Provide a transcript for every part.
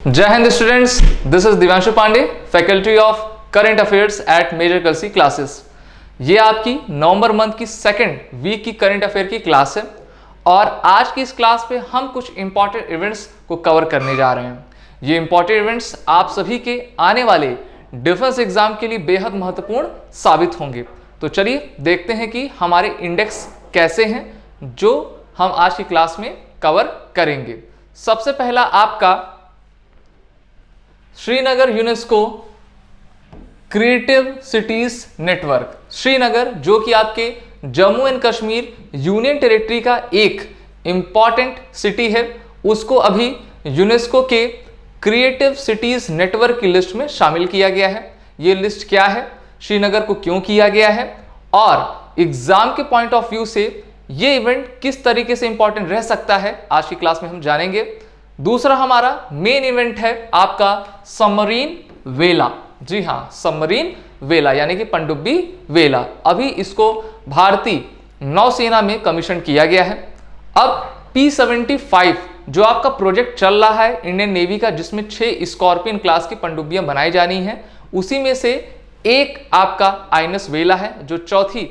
जय हिंद students, this is Divyanshu Pandey, faculty of current affairs at major Kalsi classes. ये आपकी नवंबर मंथ की सेकंड वीक की करंट अफेयर की क्लास है और आज की इस क्लास पे हम कुछ इंपॉर्टेंट इवेंट्स को कवर करने जा रहे हैं। ये इंपॉर्टेंट इवेंट्स आप सभी के आने वाले डिफेंस एग्जाम के लिए बेहद महत्वपूर्ण साबित होंगे। तो चलिए देखते हैं कि हमारे इंडेक्स कैसे हैं जो हम आज की क्लास में कवर करेंगे। सबसे पहला आपका Srinagar UNESCO creative cities network. Srinagar जो कि आपके Jammu and Kashmir union territory का एक इंपॉर्टेंट सिटी है, उसको अभी यूनेस्को के क्रिएटिव सिटीज नेटवर्क की लिस्ट में शामिल किया गया है। ये लिस्ट क्या है, श्रीनगर को क्यों किया गया है और एग्जाम के पॉइंट ऑफ व्यू से ये इवेंट किस तरीके से इंपॉर्टेंट रह सकता है, आज की क्लास में हम जानेंगे। दूसरा हमारा मेन इवेंट है आपका सबमरीन वेला। जी हाँ, सबमरीन वेला यानी कि पनडुब्बी वेला। अभी इसको भारतीय नौसेना में कमीशन किया गया है। अब P-75 जो आपका प्रोजेक्ट चल रहा है इंडियन नेवी का, जिसमें 6 स्कॉर्पियन क्लास की पनडुब्बियां बनाई जानी हैं, उसी में से एक आपका INS वेला है जो चौथी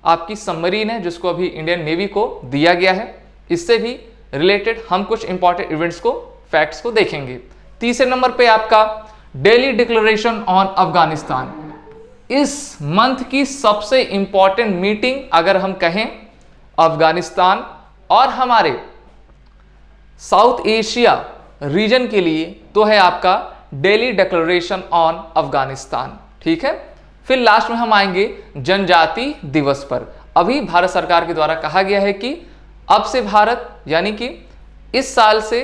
आपकी सबमरीन है जिसको अभी इंडियन नेवी को दिया गया है। इससे भी रिलेटेड हम कुछ इंपॉर्टेंट इवेंट्स को, फैक्ट्स को देखेंगे। तीसरे नंबर पे आपका दिल्ली डिक्लेरेशन ऑन अफगानिस्तान। इस मंथ की सबसे इंपॉर्टेंट मीटिंग अगर हम कहें अफगानिस्तान और हमारे साउथ एशिया रीजन के लिए तो है आपका दिल्ली डिक्लेरेशन ऑन अफगानिस्तान। ठीक है, फिर लास्ट में हम आएंगे जनजाति दिवस पर। अभी भारत सरकार के द्वारा कहा गया है कि अब से भारत यानी कि इस साल से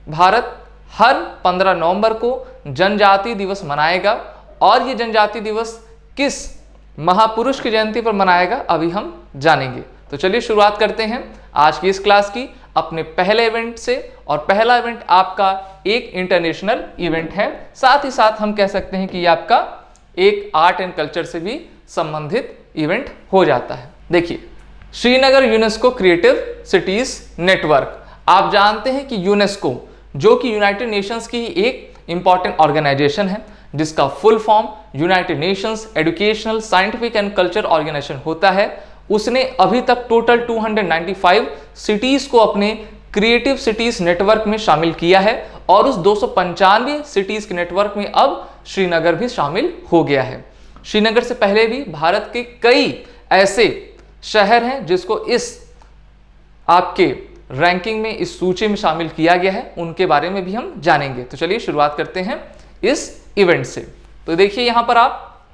भारत हर 15 नवंबर को जनजाति दिवस मनाएगा और ये जनजाति दिवस किस महापुरुष की जयंती पर मनाएगा अभी हम जानेंगे। तो चलिए शुरुआत करते हैं आज की इस क्लास की अपने पहले इवेंट से। और पहला इवेंट आपका एक इंटरनेशनल इवेंट है, साथ ही साथ हम कह सकते हैं कि ये आपका एक आर्ट एंड कल्चर से भी संबंधित इवेंट हो जाता है। देखिए, Srinagar UNESCO creative cities network. आप जानते हैं कि यूनेस्को जो कि यूनाइटेड नेशंस की एक इंपॉर्टेंट ऑर्गेनाइजेशन है, जिसका full form United Nations Educational Scientific and Culture Organisation होता है, उसने अभी तक टोटल 295 सिटीज को अपने क्रिएटिव सिटीज नेटवर्क में शामिल किया है और उस 295 सिटीज के नेटवर्क में अब श्रीनगर भी शामिल हो गया है। श्रीनगर से पहले भी भारत के कई ऐसे शहर हैं जिसको इस आपके रैंकिंग में, इस सूची में शामिल किया गया है, उनके बारे में भी हम जानेंगे। तो चलिए शुरुआत करते हैं इस इवेंट से। तो देखिए यहां पर आप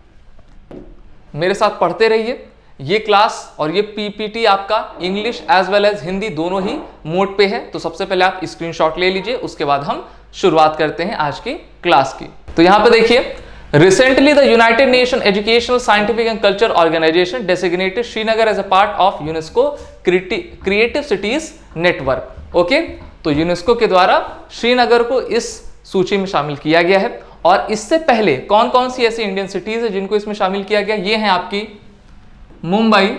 मेरे साथ पढ़ते रहिए। ये क्लास और ये पीपीटी आपका English as well as Hindi दोनों ही मोड पे है। तो सबसे पहले आप स्क्रीनशॉट ले लीजिए, उसके बाद हम शुरुआत करते हैं आज की क्लास की। तो यहां पर देखिए, Recently, the United Nations Educational, Scientific and Culture Organization designated Srinagar as a part of UNESCO Creative Cities Network. Okay, तो यूनेस्को के द्वारा श्रीनगर को इस सूची में शामिल किया गया है। और इससे पहले कौन कौन सी ऐसी इंडियन सिटीज है जिनको इसमें शामिल किया गया, ये हैं आपकी मुंबई,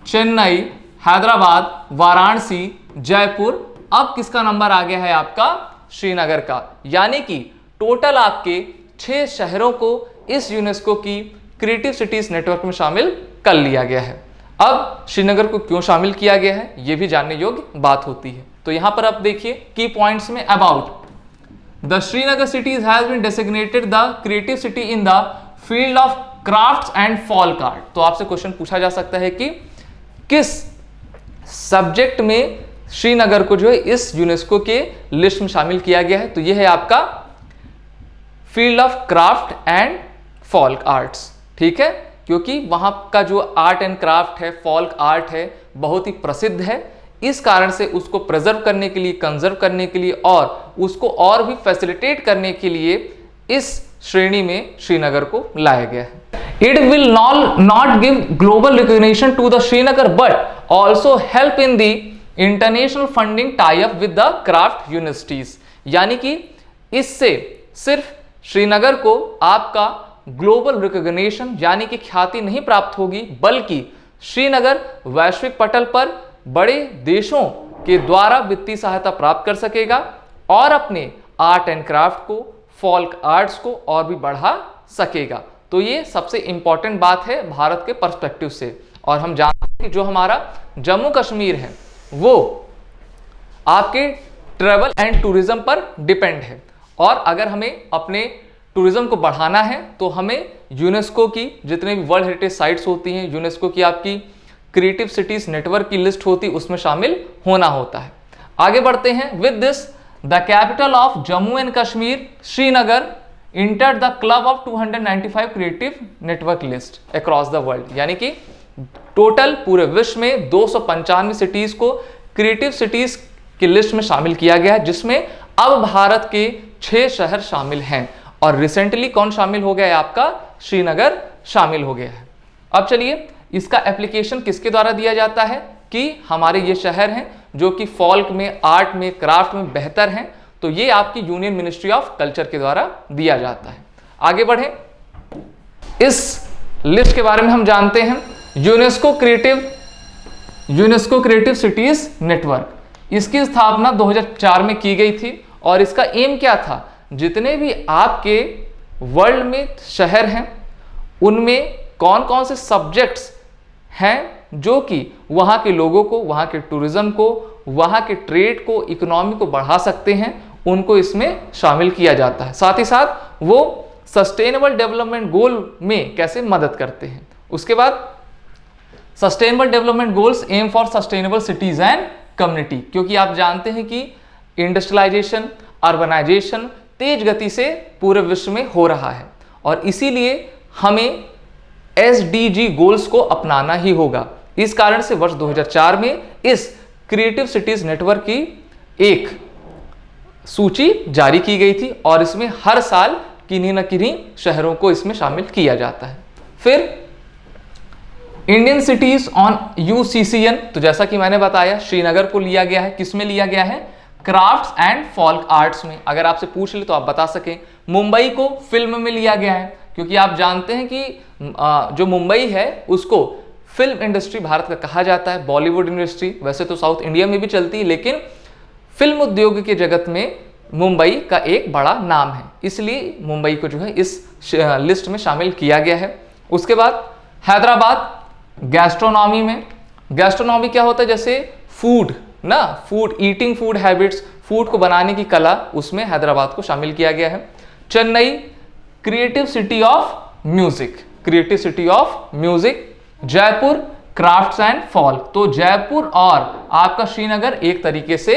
चेन्नई, हैदराबाद, वाराणसी, जयपुर। अब किसका नंबर आ गया है आपका श्रीनगर का, यानी कि टोटल आपके 6 शहरों को इस यूनेस्को की क्रिएटिव सिटीज नेटवर्क में शामिल कर लिया गया है। अब श्रीनगर को क्यों शामिल किया गया है, यह भी जानने योग्य बात होती है। तो यहां पर आप देखिए की पॉइंट्स में, about the Srinagar cities has been designated the creative city in the field of crafts and folk art. तो आपसे क्वेश्चन पूछा जा सकता है कि किस सब्जेक्ट में श्रीनगर को जो है इस यूनेस्को के लिस्ट में शामिल किया गया है। तो यह है आपका field of craft and folk arts. ठीक है, क्योंकि वहां का जो आर्ट एंड क्राफ्ट है, फॉल्क आर्ट है, बहुत ही प्रसिद्ध है। इस कारण से उसको प्रिजर्व करने के लिए, कंजर्व करने के लिए और उसको और भी फैसिलिटेट करने के लिए इस श्रेणी में श्रीनगर को लाया गया है। It will not give global recognition to the Srinagar but also help in the international funding tie up with the craft universities. यानी कि इससे सिर्फ श्रीनगर को आपका ग्लोबल रिकॉग्निशन यानी कि ख्याति नहीं प्राप्त होगी, बल्कि श्रीनगर वैश्विक पटल पर बड़े देशों के द्वारा वित्तीय सहायता प्राप्त कर सकेगा और अपने आर्ट एंड क्राफ्ट को, फोल्क आर्ट्स को और भी बढ़ा सकेगा। तो ये सबसे इंपॉर्टेंट बात है भारत के पर्सपेक्टिव से। और हम जानते हैं कि जो हमारा जम्मू कश्मीर है वो आपके ट्रैवल एंड टूरिज्म पर डिपेंड है, और अगर हमें अपने टूरिज्म को बढ़ाना है तो हमें यूनेस्को की जितने भी वर्ल्ड हेरिटेज साइट्स होती हैं, यूनेस्को की आपकी क्रिएटिव सिटीज नेटवर्क की लिस्ट होती है, उसमें शामिल होना होता है। आगे बढ़ते हैं। With this the capital of Jammu and Kashmir Srinagar enter the club of 295 creative network list across the world, यानी कि टोटल पूरे विश्व में 295 सिटीज को क्रिएटिव सिटीज की लिस्ट में शामिल किया गया है, जिसमें अब भारत के 6 शहर शामिल हैं। और रिसेंटली कौन शामिल हो गया है? आपका श्रीनगर शामिल हो गया है। अब चलिए, इसका एप्लीकेशन किसके द्वारा दिया जाता है कि हमारे ये शहर हैं जो कि फॉल्क में, आर्ट में, क्राफ्ट में बेहतर हैं, तो ये आपकी यूनियन मिनिस्ट्री ऑफ कल्चर के द्वारा दिया जाता है। आगे बढ़े, इस लिस्ट के बारे में हम जानते हैं। यूनेस्को क्रिएटिव सिटीज नेटवर्क, इसकी स्थापना 2004 में की गई थी और इसका एम क्या था? जितने भी आपके वर्ल्ड में शहर हैं उनमें कौन कौन से सब्जेक्ट्स हैं जो कि वहाँ के लोगों को, वहाँ के टूरिज्म को, वहाँ के ट्रेड को, इकोनॉमी को बढ़ा सकते हैं, उनको इसमें शामिल किया जाता है। साथ ही साथ वो सस्टेनेबल डेवलपमेंट गोल में कैसे मदद करते हैं। उसके बाद sustainable development goals aim for sustainable cities and community, क्योंकि आप जानते हैं कि इंडस्ट्रियलाइजेशन, अर्बनाइजेशन तेज गति से पूरे विश्व में हो रहा है और इसीलिए हमें SDG गोल्स को अपनाना ही होगा। इस कारण से वर्ष 2004 में इस क्रिएटिव सिटीज नेटवर्क की एक सूची जारी की गई थी और इसमें हर साल किन्हीं न किन्हीं शहरों को इसमें शामिल किया जाता है। फिर इंडियन सिटीज ऑन UCCN, तो जैसा कि मैंने बताया श्रीनगर को लिया गया है। किस में लिया गया है? क्राफ्ट्स एंड फोल्क आर्ट्स में। अगर आपसे पूछ ले तो आप बता सकें। मुंबई को फिल्म में लिया गया है, क्योंकि आप जानते हैं कि जो मुंबई है उसको फिल्म इंडस्ट्री भारत का कहा जाता है, बॉलीवुड इंडस्ट्री। वैसे तो साउथ इंडिया में भी चलती है, लेकिन फिल्म उद्योग के जगत में मुंबई का एक बड़ा नाम है, इसलिए मुंबई को जो है इस लिस्ट में शामिल किया गया है। उसके बाद हैदराबाद गैस्ट्रोनॉमी में, गैस्ट्रोनॉमी क्या होता है? जैसे फूड ना, food eating food habits, food को बनाने की कला, उसमें हैदराबाद को शामिल किया गया है। Chennai creative city of music, creative city of music. Jaipur crafts and folk, तो जयपुर और आपका श्रीनगर एक तरीके से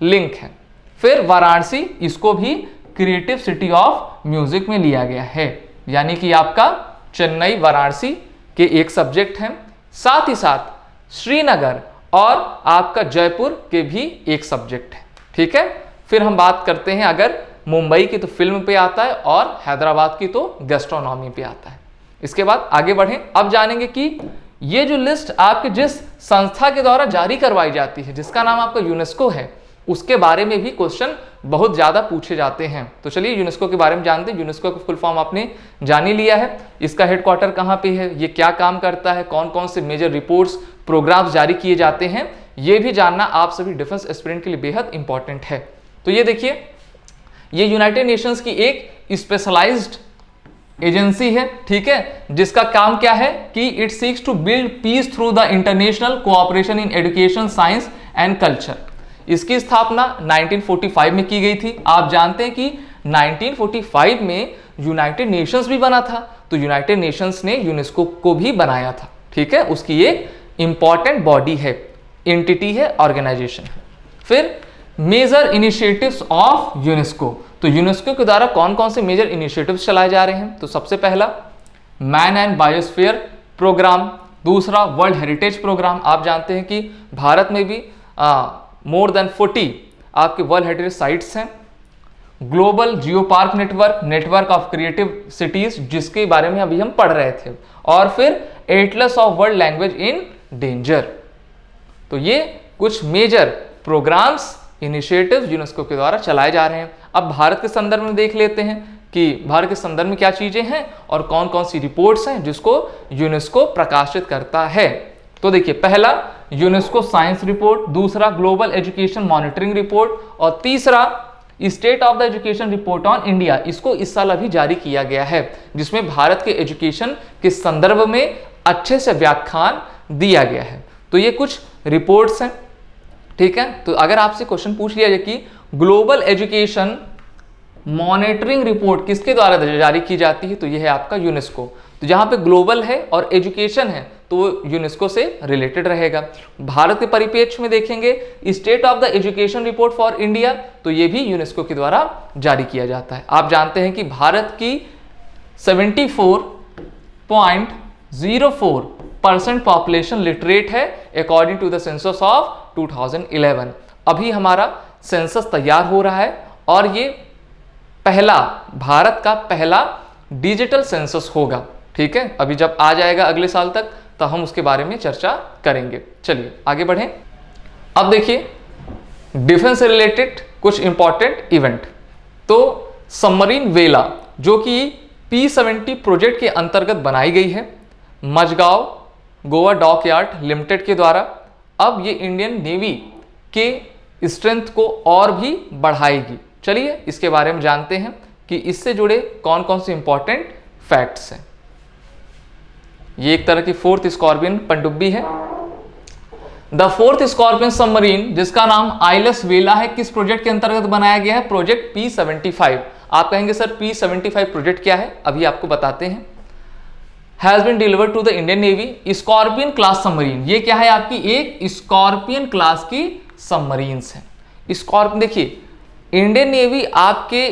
लिंक है। फिर वाराणसी, इसको भी क्रिएटिव सिटी ऑफ म्यूजिक में लिया गया है, यानी कि आपका चेन्नई वाराणसी के एक सब्जेक्ट हैं। साथ ही साथ श्रीनगर और आपका जयपुर के भी एक सब्जेक्ट है। ठीक है, फिर हम बात करते हैं, अगर मुंबई की तो फिल्म पे आता है और हैदराबाद की तो गैस्ट्रोनॉमी पे आता है। इसके बाद आगे बढ़ें, अब जानेंगे कि ये जो लिस्ट आपके जिस संस्था के द्वारा जारी करवाई जाती है, जिसका नाम आपका यूनेस्को है, उसके बारे में भी क्वेश्चन बहुत ज्यादा पूछे जाते हैं। तो चलिए यूनेस्को के बारे में जानते हैं। यूनेस्को का फुल फॉर्म आपने जान ही लिया है, इसका हेडक्वार्टर कहाँ पे है, ये क्या काम करता है, कौन कौन से मेजर रिपोर्ट्स, प्रोग्राम्स जारी किए जाते हैं, ये भी जानना आप सभी डिफेंस एस्पिरेंट के लिए बेहद इंपॉर्टेंट है। तो ये देखिए, ये यूनाइटेड नेशंस की एक स्पेशलाइज्ड एजेंसी है, ठीक है, जिसका काम क्या है कि it seeks to build peace through the international cooperation in education, science and culture. इसकी स्थापना 1945 में की गई थी। आप जानते हैं कि 1945 में यूनाइटेड नेशंस भी बना था, तो यूनाइटेड नेशंस ने यूनेस्को को भी बनाया था। ठीक है, उसकी एक इंपॉर्टेंट बॉडी है, एंटिटी है, ऑर्गेनाइजेशन है। फिर मेजर इनिशिएटिव्स ऑफ यूनेस्को, तो यूनेस्को के द्वारा कौन कौन से मेजर इनिशिएटिव्स चलाए जा रहे हैं? तो सबसे पहला मैन एंड बायोस्फीयर प्रोग्राम, दूसरा वर्ल्ड हेरिटेज प्रोग्राम। आप जानते हैं कि भारत में भी मोर देन 40 आपके वर्ल्ड हेरिटेज साइट्स हैं। Global geo park network, network of creative cities, जिसके बारे में अभी हम पढ़ रहे थे। और फिर Atlas of world language in danger. तो ये कुछ मेजर प्रोग्राम्स, इनिशिएटिव्स यूनेस्को के द्वारा चलाए जा रहे हैं। अब भारत के संदर्भ में देख लेते हैं कि भारत के संदर्भ में क्या चीजें हैं और कौन कौन सी रिपोर्ट्स हैं जिसको यूनेस्को प्रकाशित करता है। तो देखिए, पहला यूनेस्को साइंस रिपोर्ट, दूसरा ग्लोबल एजुकेशन मॉनिटरिंग रिपोर्ट और तीसरा state of the education report on India, इसको इस साल अभी जारी किया गया है, जिसमें भारत के एजुकेशन के संदर्भ में अच्छे से व्याख्यान दिया गया है। तो ये कुछ रिपोर्ट्स हैं, ठीक है। तो अगर आपसे क्वेश्चन पूछ लिया जाए कि ग्लोबल एजुकेशन मॉनिटरिंग रिपोर्ट किसके द्वारा जारी की जाती है, तो यह है आपका यूनेस्को। तो जहां पे ग्लोबल है और एजुकेशन है तो वो यूनेस्को से रिलेटेड रहेगा। भारत के परिप्रेक्ष्य में देखेंगे state of the education report for India, तो ये भी यूनेस्को के द्वारा जारी किया जाता है। आप जानते हैं कि भारत की 74.04% पॉपुलेशन लिटरेट है according to the census of 2011। अभी हमारा सेंसस तैयार हो रहा है और ये भारत का पहला डिजिटल सेंसस होगा, ठीक है। अभी जब आ जाएगा अगले साल तक तो हम उसके बारे में चर्चा करेंगे। चलिए आगे बढ़ें। अब देखिए डिफेंस से रिलेटेड कुछ इंपॉर्टेंट इवेंट। तो सबमरीन वेला जो कि P-70 प्रोजेक्ट के अंतर्गत बनाई गई है मझगांव गोवा डॉकयार्ड लिमिटेड के द्वारा, अब ये इंडियन नेवी के स्ट्रेंथ को और भी बढ़ाएगी। चलिए इसके बारे में जानते हैं कि इससे जुड़े कौन कौन से इंपॉर्टेंट फैक्ट्स हैं। ये एक तरह की 4th स्कॉर्पियन पनडुब्बी है। द 4th स्कॉर्पियन सबमरीन जिसका नाम आइलस वेला है, किस प्रोजेक्ट के अंतर्गत बनाया गया है? Project P-75। आप कहेंगे सर P-75 प्रोजेक्ट क्या है, अभी आपको बताते हैं। Has been delivered to the Indian navy scorpion class submarine. ये क्या है? आपकी एक स्कॉर्पियन क्लास की सबमरीन्स है। स्कॉर्पियन देखिए, इंडियन नेवी आपके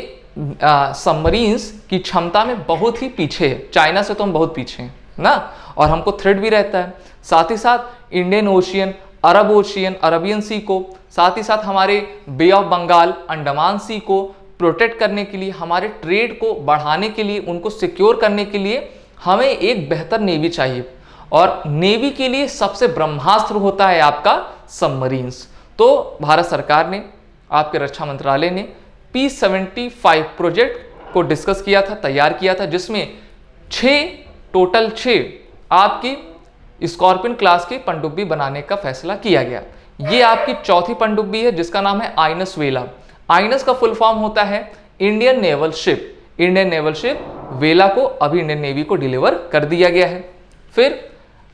सबमरीन्स की क्षमता में बहुत ही पीछे है, चाइना से तो हम बहुत पीछे हैं ना, और हमको थ्रेट भी रहता है। साथ ही साथ इंडियन ओशियन, अरब ओशियन, अरबियन सी को, साथ ही साथ हमारे बे ऑफ बंगाल, अंडमान सी को प्रोटेक्ट करने के लिए, हमारे ट्रेड को बढ़ाने के लिए, उनको सिक्योर करने के लिए हमें एक बेहतर नेवी चाहिए, और नेवी के लिए सबसे ब्रह्मास्त्र होता है आपका सबमरीन्स। तो भारत सरकार ने, आपके रक्षा मंत्रालय ने P-75 प्रोजेक्ट को डिस्कस किया था, तैयार किया था, जिसमें टोटल 6 आपकी स्कॉर्पियन क्लास की पनडुब्बी बनाने का फैसला किया गया। ये आपकी चौथी पनडुब्बी है जिसका नाम है आइनस वेला। आइनस का फुल फॉर्म होता है Indian naval ship. Indian naval ship वेला को अभी इंडियन नेवी को डिलीवर कर दिया गया है। फिर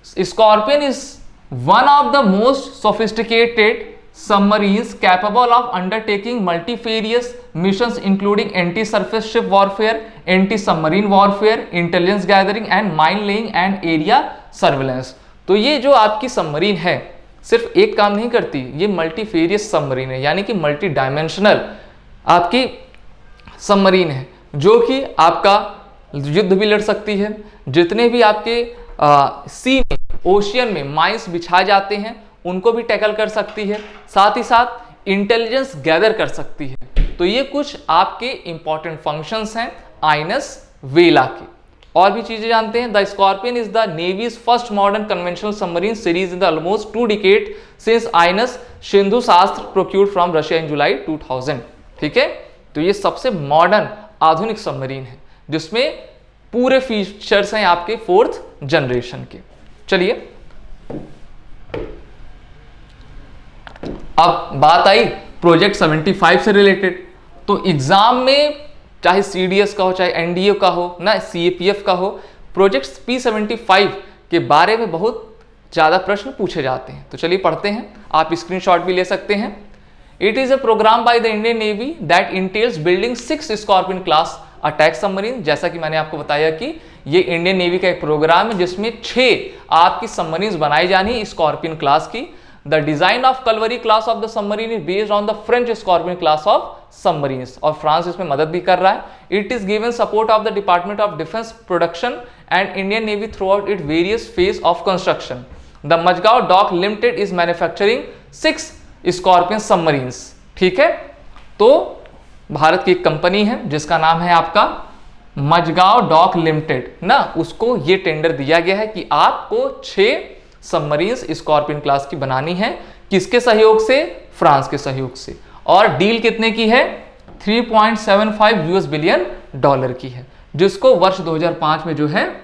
scorpion is one of the most sophisticated submarines capable of undertaking multifarious missions including anti-surface ship warfare, anti-submarine warfare, intelligence gathering and mine laying and area surveillance। तो ये जो आपकी सबमरीन है सिर्फ एक काम नहीं करती, ये मल्टीफेरियस सबमरीन है, यानी कि मल्टी डायमेंशनल आपकी सबमरीन है, जो कि आपका युद्ध भी लड़ सकती है। जितने भी आपके सी में, ओशियन में माइंस बिछाए जाते हैं उनको भी टैकल कर सकती है, साथ ही साथ इंटेलिजेंस गैदर कर सकती है। तो ये कुछ आपके इंपॉर्टेंट फंक्शंस हैं आइनस वेला के। और भी चीजें जानते हैं। The scorpion is the navy's first modern conventional submarine series in the almost 2 decade since INS Sindhu Shastra procured from Russia इन जुलाई 2000। ठीक है, तो ये सबसे मॉडर्न आधुनिक सबमरीन है जिसमें पूरे फीचर्स हैं आपके 4th जनरेशन के। चलिए अब बात आई प्रोजेक्ट 75 से रिलेटेड। तो एग्जाम में चाहे CDS का हो, चाहे NDA का हो ना, CAPF का हो, प्रोजेक्ट P-75 के बारे में बहुत ज़्यादा प्रश्न पूछे जाते हैं। तो चलिए पढ़ते हैं, आप स्क्रीनशॉट भी ले सकते हैं। It is a programme by the Indian navy that entails building 6 scorpion class attack submarine. जैसा कि मैंने आपको बताया कि ये इंडियन नेवी का एक प्रोग्राम है जिसमें 6 आपकी सबमरीन बनाई जानी स्कॉर्पियन क्लास की। The design of Calvary class of the submarine is based on the French Scorpion class of submarines, और फ्रांस इसमें मदद भी कर रहा है। It is given support of the Department of Defense production and Indian Navy throughout its various phase of construction. The Majgaon Dock Limited is manufacturing 6 Scorpion submarines। ठीक है, तो भारत की एक कंपनी है जिसका नाम है आपका मजगांव डॉक लिमिटेड ना, उसको ये टेंडर दिया गया है कि आपको 6 सबमरीन्स स्कॉर्पियन क्लास की बनानी है। किसके सहयोग से? फ्रांस के सहयोग से। और डील कितने की है? $3.75 बिलियन की है, जिसको वर्ष 2005 में जो है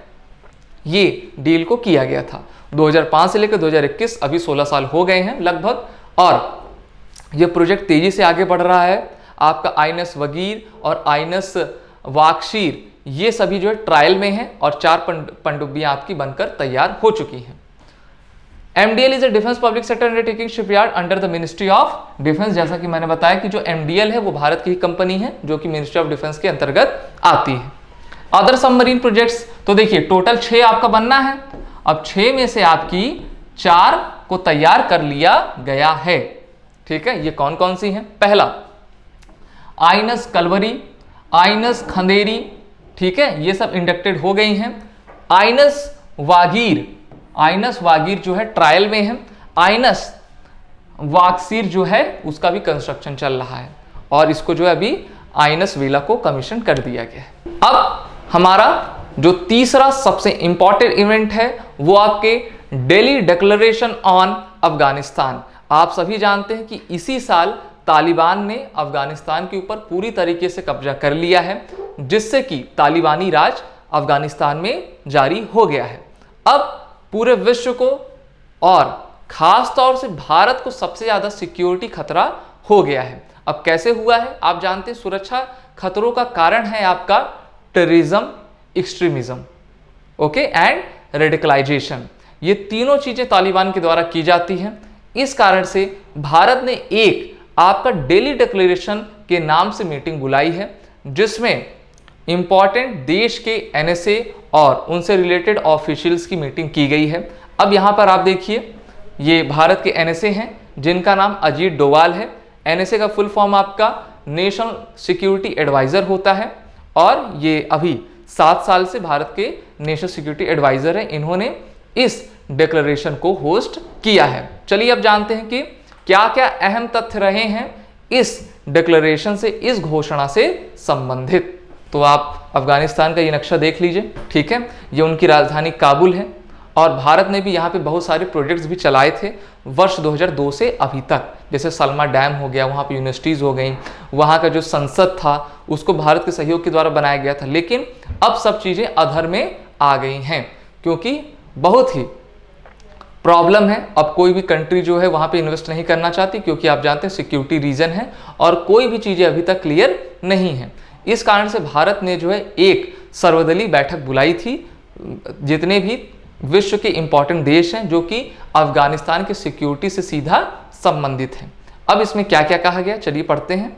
ये डील को किया गया था। 2005 से लेकर 2021 अभी 16 साल हो गए हैं लगभग, और ये प्रोजेक्ट तेजी से आगे बढ़ रहा है। आपका आइनस वगीर और आइनस वाकशीर ये सभी जो है ट्रायल में हैं और 4 पनडुब्बियां आपकी बनकर तैयार हो चुकी हैं। MDL is a defence public sector undertaking shipyard under the ministry of defence. जैसा कि मैंने बताया कि जो MDL है वो भारत की ही कंपनी है जो कि मिनिस्ट्री ऑफ डिफेंस के अंतर्गत आती है। अदर सबमरीन प्रोजेक्ट्स, तो देखिए टोटल 6 आपका बनना है। अब 6 में से आपकी 4 को तैयार कर लिया गया है। ठीक है, ये कौन कौन सी हैं? पहला आइनस कलवरी, आइनस खंदेरी, ठीक है, ये सब इंडक्टेड हो गई हैं। आइनस वागीर जो है ट्रायल में है। आइनस वाकसीर जो है उसका भी कंस्ट्रक्शन चल रहा है और इसको जो है अभी आइनस वेला को कमीशन कर दिया गया है। अब हमारा जो तीसरा सबसे इंपॉर्टेंट इवेंट है वो आपके दिल्ली डिक्लेरेशन ऑन अफगानिस्तान। आप सभी जानते हैं कि इसी साल तालिबान ने अफगानिस्तान के ऊपर पूरी तरीके से कब्जा कर लिया है, जिससे कि तालिबानी राज अफगानिस्तान में जारी हो गया है। अब पूरे विश्व को और खास तौर से भारत को सबसे ज्यादा सिक्योरिटी खतरा हो गया है। अब कैसे हुआ है? आप जानते हैं सुरक्षा खतरों का कारण है आपका terrorism, extremism, okay, and radicalisation. ये तीनों चीजें तालिबान के द्वारा की जाती हैं। इस कारण से भारत ने एक आपका दिल्ली डिक्लेरेशन के नाम से मीटिंग बुलाई है, जिसमें इंपॉर्टेंट देश के NSA और उनसे रिलेटेड ऑफिशियल्स की मीटिंग की गई है। अब यहां पर आप देखिए, ये भारत के NSA हैं जिनका नाम अजीत डोवाल है। NSA का फुल फॉर्म आपका नेशनल सिक्योरिटी एडवाइजर होता है और ये अभी 7 साल से भारत के नेशनल सिक्योरिटी एडवाइजर हैं। इन्होंने इस डिक्लेरेशन को होस्ट किया है। चलिए अब जानते हैं कि क्या क्या अहम तथ्य रहे हैं इस डिक्लेरेशन से, इस घोषणा से संबंधित। तो आप अफगानिस्तान का ये नक्शा देख लीजिए, ठीक है, ये उनकी राजधानी काबुल है और भारत ने भी यहाँ पे बहुत सारे प्रोजेक्ट्स भी चलाए थे वर्ष 2002 से अभी तक। जैसे सलमा डैम हो गया, वहाँ पे यूनिवर्सिटीज़ हो गई, वहाँ का जो संसद था उसको भारत के सहयोग के द्वारा बनाया गया था। लेकिन अब सब चीज़ें अधर में आ गई हैं क्योंकि बहुत ही प्रॉब्लम है। अब कोई भी कंट्री जो है वहाँ पे इन्वेस्ट नहीं करना चाहती क्योंकि आप जानते हैं सिक्योरिटी रीजन है और कोई भी चीज़ें अभी तक क्लियर नहीं है। इस कारण से भारत ने जो है एक सर्वदलीय बैठक बुलाई थी, जितने भी विश्व के इंपॉर्टेंट देश हैं जो कि अफगानिस्तान की सिक्योरिटी से सीधा संबंधित हैं। अब इसमें क्या क्या कहा गया, चलिए पढ़ते हैं।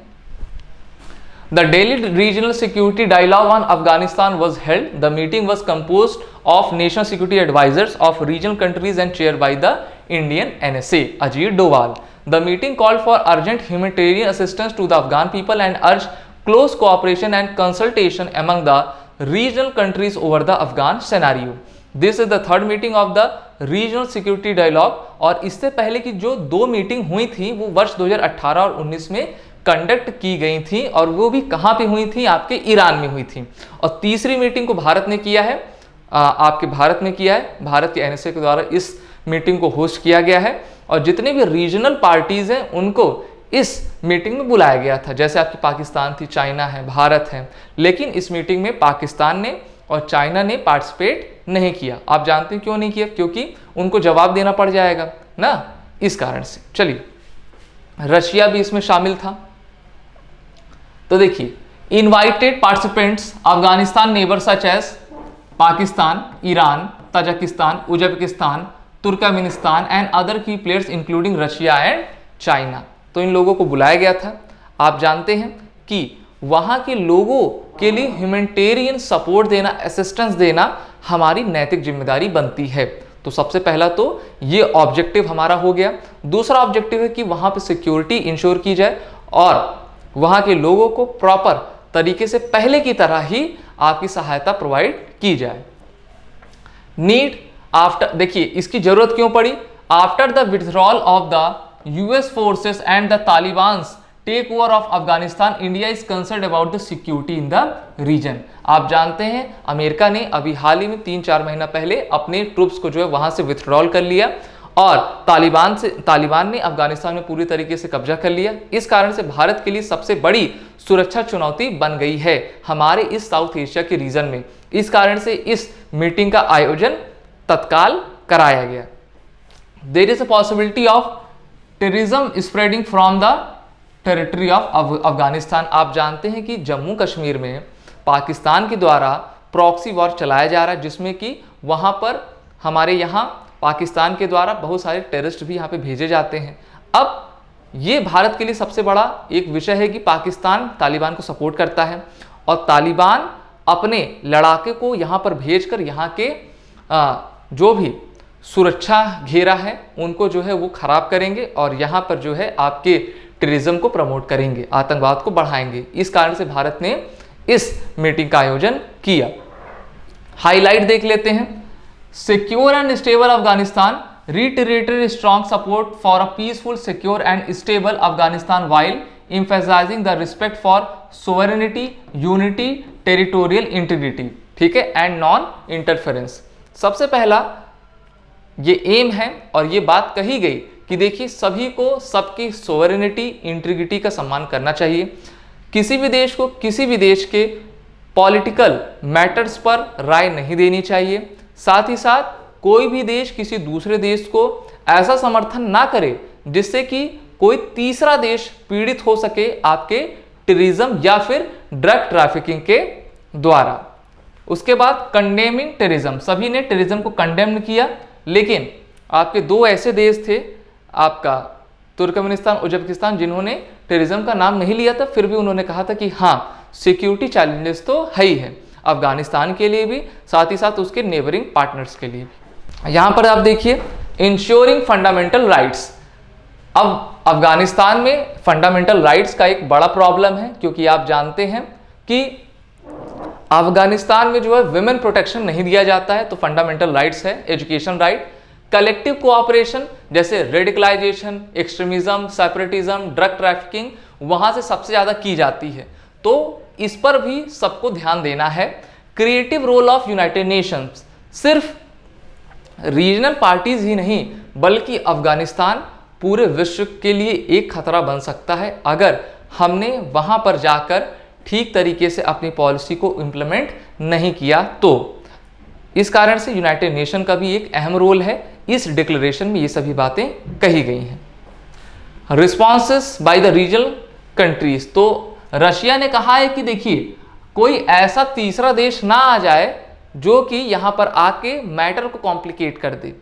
The Delhi Regional Security Dialogue on Afghanistan was held. The meeting was composed of national security advisors of regional countries and chaired by the Indian NSA, Ajit Doval. The meeting called for urgent humanitarian assistance to the Afghan people and urged close cooperation and consultation among the regional countries over the Afghan scenario. This is the third meeting of the Regional Security Dialogue. और इससे पहले की जो 2 meeting हुई थी वो वर्ष 2018 और 19 में कंडक्ट की गई थी और वो भी कहाँ पे हुई थी? आपके ईरान में हुई थी। और तीसरी मीटिंग को भारत ने किया है, आपके भारत में किया है, भारत के NSA के द्वारा इस मीटिंग को होस्ट किया गया है और जितने भी रीजनल पार्टीज हैं उनको इस मीटिंग में बुलाया गया था। जैसे आपकी पाकिस्तान थी, चाइना है, भारत है, लेकिन इस मीटिंग में पाकिस्तान ने और चाइना ने पार्टिसिपेट नहीं किया। आप जानते हैं क्यों नहीं किया? क्योंकि उनको जवाब देना पड़ जाएगा ना, इस कारण से। चलिए, रशिया भी इसमें शामिल था। तो देखिए, invited participants Afghanistan neighbour such as Pakistan, Iran, Tajikistan, Uzbekistan, Turkmenistan and other key players including Russia and China. तो इन लोगों को बुलाया गया था। आप जानते हैं कि वहाँ के लोगों के लिए ह्यूमैनिटेरियन सपोर्ट देना, असिस्टेंस देना हमारी नैतिक जिम्मेदारी बनती है। तो सबसे पहला तो ये ऑब्जेक्टिव हमारा हो गया। दूसरा ऑब्जेक्टिव है कि वहाँ पे सिक्योरिटी इंश्योर की जाए और वहाँ के लोगों को प्रॉपर तरीके से पहले की तरह ही आपकी सहायता प्रोवाइड की जाए। नीड आफ्टर, देखिए इसकी जरूरत क्यों पड़ी? After the withdrawal of the US forces and the Taliban's take over of Afghanistan, India is concerned about the security in the region. आप जानते हैं अमेरिका ने अभी हाल ही में 3-4 महीना पहले अपने ट्रूप्स को जो है वहां से विथड्रॉल कर लिया और तालिबान ने अफगानिस्तान में पूरी तरीके से कब्जा कर लिया। इस कारण से भारत के लिए सबसे बड़ी सुरक्षा चुनौती बन गई है हमारे इस साउथ एशिया के रीजन में। इस कारण से इस मीटिंग का आयोजन तत्काल कराया गया। There is a possibility of terrorism spreading from the territory of Afghanistan. आप जानते हैं कि जम्मू कश्मीर में पाकिस्तान के द्वारा प्रॉक्सी वॉर चलाया जा रहा है, जिसमें कि वहाँ पर हमारे यहाँ पाकिस्तान के द्वारा बहुत सारे टेररिस्ट भी यहाँ पे भेजे जाते हैं। अब ये भारत के लिए सबसे बड़ा एक विषय है कि पाकिस्तान तालिबान को सपोर्ट करता है और तालिबान अपने लड़ाके को यहाँ पर भेजकर यहाँ के जो भी सुरक्षा घेरा है उनको जो है वो खराब करेंगे और यहाँ पर जो है आपके टेररिज्म को प्रमोट करेंगे, आतंकवाद को बढ़ाएंगे। इस कारण से भारत ने इस मीटिंग का आयोजन किया। हाईलाइट देख लेते हैं। Secure and stable Afghanistan reiterated strong support for a peaceful, secure and stable Afghanistan while emphasizing the respect for sovereignty, unity, territorial integrity, ठीक है, and non interference। सबसे पहला ये एम है और ये बात कही गई कि देखिए सभी को सबकी सोवरेनिटी, इंटीग्रिटी का सम्मान करना चाहिए। किसी भी देश को किसी भी देश के पॉलिटिकल मैटर्स पर राय नहीं देनी चाहिए। साथ ही साथ कोई भी देश किसी दूसरे देश को ऐसा समर्थन ना करे जिससे कि कोई तीसरा देश पीड़ित हो सके आपके टेररिज्म या फिर ड्रग ट्रैफिकिंग के द्वारा। उसके बाद कंडेमिंग टेररिज्म, सभी ने टेररिज्म को कंडेम किया, लेकिन आपके दो ऐसे देश थे, आपका तुर्कमेनिस्तान, उज्बेकिस्तान, जिन्होंने टेररिज्म का नाम नहीं लिया था, फिर भी उन्होंने कहा था कि हाँ सिक्योरिटी चैलेंजेस तो है ही है अफगानिस्तान के लिए भी, साथ ही साथ उसके नेबरिंग पार्टनर्स के लिए भी। यहां पर आप देखिए इंश्योरिंग फंडामेंटल राइट्स। अब अफगानिस्तान में फंडामेंटल राइट्स का एक बड़ा प्रॉब्लम है, क्योंकि आप जानते हैं कि अफगानिस्तान में जो है विमेन प्रोटेक्शन नहीं दिया जाता है। तो फंडामेंटल राइट्स है एजुकेशन राइट, कलेक्टिव कोऑपरेशन जैसे radicalisation, extremism, separatism, drug trafficking वहां से सबसे ज्यादा की जाती है, तो इस पर भी सबको ध्यान देना है। Creative role of United Nations, सिर्फ रीजनल पार्टीज ही नहीं बल्कि अफगानिस्तान पूरे विश्व के लिए एक खतरा बन सकता है अगर हमने वहां पर जाकर ठीक तरीके से अपनी पॉलिसी को इम्प्लीमेंट नहीं किया तो। इस कारण से यूनाइटेड नेशन का भी एक अहम रोल है। इस डिक्लेरेशन में ये सभी बातें कही गई हैं। Responses by the regional countries, तो रशिया ने कहा है कि देखिए कोई ऐसा तीसरा देश ना आ जाए जो कि यहां पर आके मैटर को कॉम्प्लिकेट कर दे।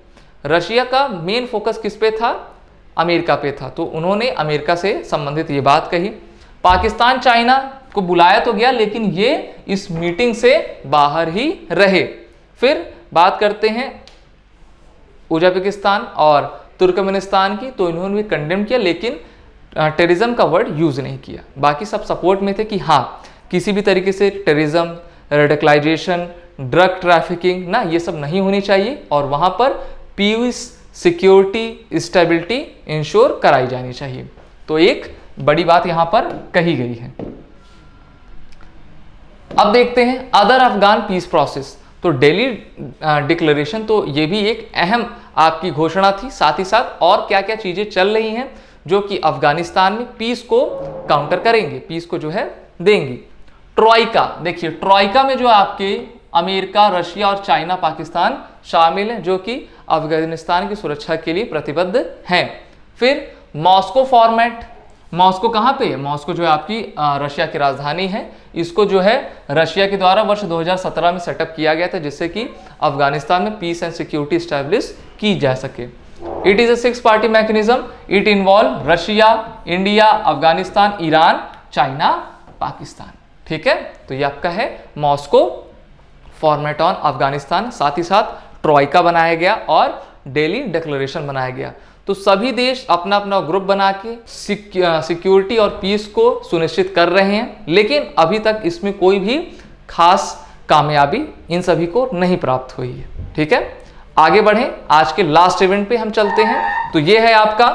रशिया का मेन फोकस किस पे था? अमेरिका पे था, तो उन्होंने अमेरिका से संबंधित ये बात कही। पाकिस्तान चाइना को बुलाया तो गया लेकिन ये इस मीटिंग से बाहर ही रहे। फिर बात करते हैं उज्बेकिस्तान और तुर्कमेनिस्तान की, तो इन्होंने भी कंडेम किया लेकिन टेररिज्म का वर्ड यूज नहीं किया। बाकी सब सपोर्ट में थे कि हाँ किसी भी तरीके से टेररिज्म, रेडिकलाइजेशन, ड्रग ट्रैफिकिंग ना ये सब नहीं होनी चाहिए और वहां पर पीस, सिक्योरिटी, स्टेबिलिटी इंश्योर कराई जानी चाहिए। तो एक बड़ी बात यहां पर कही गई है। अब देखते हैं अदर अफगान पीस प्रोसेस। तो दिल्ली डिक्लेरेशन तो ये भी एक अहम आपकी घोषणा थी। साथ ही साथ और क्या क्या चीजें चल रही हैं जो कि अफगानिस्तान में पीस को काउंटर करेंगे, पीस को जो है देंगी। ट्रॉइका, देखिए ट्रॉइका में जो आपके अमेरिका, रशिया और चाइना, पाकिस्तान शामिल हैं जो कि अफगानिस्तान की सुरक्षा के लिए प्रतिबद्ध हैं। फिर मॉस्को फॉर्मेट, मॉस्को कहाँ पे है? मॉस्को जो है आपकी रशिया की राजधानी है। इसको जो है रशिया के द्वारा वर्ष 2017 में सेटअप किया गया था जिससे कि अफगानिस्तान में पीस एंड सिक्योरिटी स्टैब्लिश की जा सके। It is a 6 party mechanism, it involve Russia, India, Afghanistan, Iran, China, Pakistan. ठीक है, तो ये आपका है मॉस्को फॉर्मेट ऑन अफगानिस्तान। साथ ही साथ ट्रॉइका बनाया गया और दिल्ली डिक्लेरेशन बनाया गया। तो सभी देश अपना अपना ग्रुप बना के सिक्योरिटी और पीस को सुनिश्चित कर रहे हैं, लेकिन अभी तक इसमें कोई भी खास कामयाबी इन सभी को नहीं प्राप्त हुई है। ठीक है, आगे बढ़ें, आज के लास्ट इवेंट पे हम चलते हैं। तो ये है आपका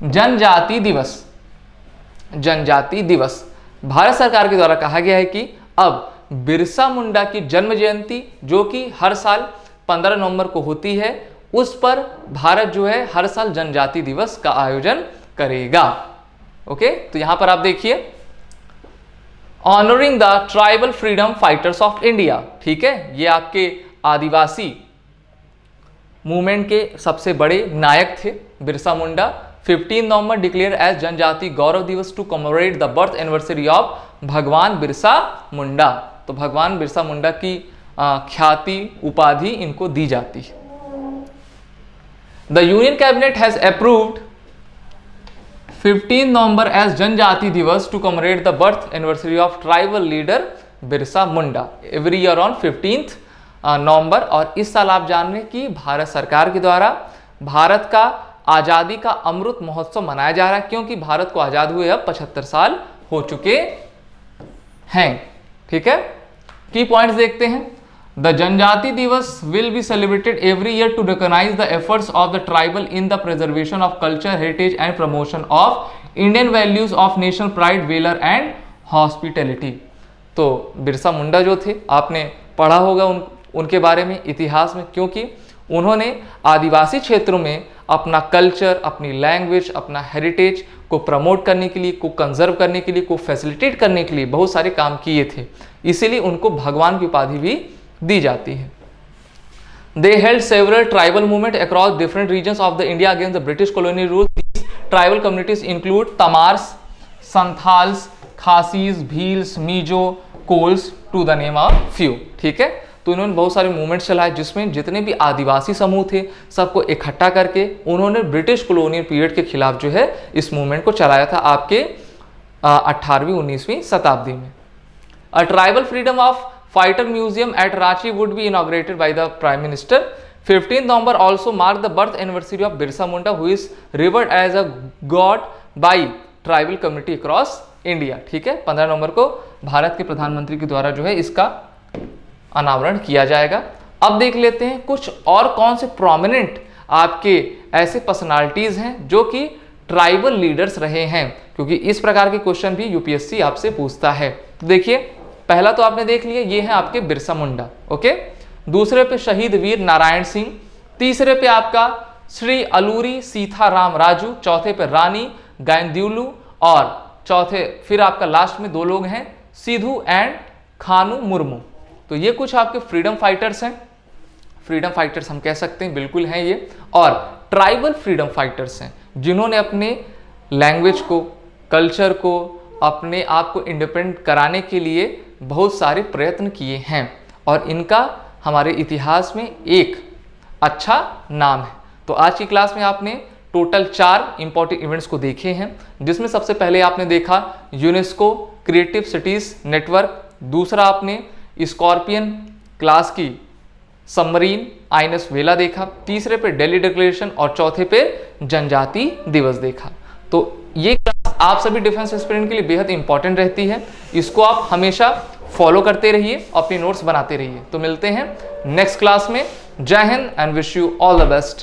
जनजाति दिवस। जनजाति दिवस भारत सरकार के द्वारा कहा गया है कि अब बिरसा मुंडा की जन्म जयंती जो कि हर साल 15 नवंबर को होती है, उस पर भारत जो है हर साल जनजाति दिवस का आयोजन करेगा। ओके, तो यहां पर आप देखिए honouring the tribal freedom fighters of India. ठीक है, ये आपके आदिवासी मूवमेंट के सबसे बड़े नायक थे Birsa Munda. 15 November declare as Janjati Gaurav Divas to commemorate the birth anniversary of Bhagwan Birsa मुंडा। तो भगवान बिरसा मुंडा की ख्याति उपाधि इनको दी जाती है। The union cabinet has approved 15 November as Janjati Divas to commemorate the birth anniversary of tribal leader Birsa Munda every year on 15 November. और इस साल आप जान रहे हैं कि भारत सरकार के द्वारा भारत का आज़ादी का अमृत महोत्सव मनाया जा रहा है, क्योंकि भारत को आज़ाद हुए अब 75 साल हो चुके हैं। ठीक है, की पॉइंट्स देखते हैं। The Janjati Divas will be celebrated every year to recognise the efforts of the tribal in the preservation of culture heritage and promotion of Indian values of national pride valour and hospitality. तो बिरसा मुंडा जो थे, आपने पढ़ा होगा उनके बारे में इतिहास में, क्योंकि उन्होंने आदिवासी क्षेत्रों में अपना कल्चर, अपनी लैंग्वेज, अपना हेरिटेज को प्रमोट करने के लिए, को कंजर्व करने के लिए, को फैसिलिटेट करने के लिए बहुत सारे काम किए थे। इसीलिए उनको भगवान की उपाधि भी दी जाती है। They held several tribal movement across different regions of the India against the British colonial rule. These tribal communities include Tamars, Santhals, Khasis, Bhils, Mizo, Kols to the name of few. ठीक है, तो इन्होंने बहुत सारे मूवमेंट्स चलाए जिसमें जितने भी आदिवासी समूह थे सबको इकट्ठा करके उन्होंने ब्रिटिश कॉलोनियल पीरियड के खिलाफ जो है इस मूवमेंट को चलाया था आपके 18वीं 19वीं शताब्दी में। A tribal freedom of fighter museum at Ranchi would be inaugurated by the prime minister. 15 November also mark the birth anniversary of Birsa Munda who is revered as a god by tribal community across India. ठीक है, 15 नवंबर को भारत के प्रधानमंत्री के द्वारा जो है इसका अनावरण किया जाएगा। अब देख लेते हैं कुछ और कौन से प्रोमिनेंट आपके ऐसे पर्सनालिटीज हैं जो कि ट्राइबल लीडर्स रहे हैं, क्योंकि इस प्रकार के क्वेश्चन भी यूपीएससी आपसे पूछता है। तो देखिए, पहला तो आपने देख लिया, ये है आपके बिरसा मुंडा। ओके, दूसरे पे शहीद वीर नारायण सिंह, तीसरे पे आपका श्री अलूरी सीताराम राजू, चौथे पे रानी गायंद्यूलू, और चौथे फिर आपका लास्ट में दो लोग हैं सिधू एंड खानू मुर्मू। तो ये कुछ आपके फ्रीडम फाइटर्स हैं, फ्रीडम फाइटर्स हम कह सकते हैं, बिल्कुल हैं ये, और ट्राइबल फ्रीडम फाइटर्स हैं जिन्होंने अपने लैंग्वेज को, कल्चर को, अपने आप को इंडिपेंडेंट कराने के लिए बहुत सारे प्रयत्न किए हैं, और इनका हमारे इतिहास में एक अच्छा नाम है। तो आज की क्लास में आपने टोटल 4 इंपॉर्टेंट इवेंट्स को देखे हैं, जिसमें सबसे पहले आपने देखा यूनेस्को क्रिएटिव सिटीज नेटवर्क, दूसरा आपने स्कॉर्पियन क्लास की सबमरीन आईएनएस वेला देखा, तीसरे पे दिल्ली डिक्लेरेशन और चौथे पे जनजाति दिवस देखा। तो ये क्लास आप सभी डिफेंस एस्पिरेंट के लिए बेहद इंपॉर्टेंट रहती है, इसको आप हमेशा फॉलो करते रहिए, अपनी नोट्स बनाते रहिए। तो मिलते हैं नेक्स्ट क्लास में। जय Hind and wish you all the best.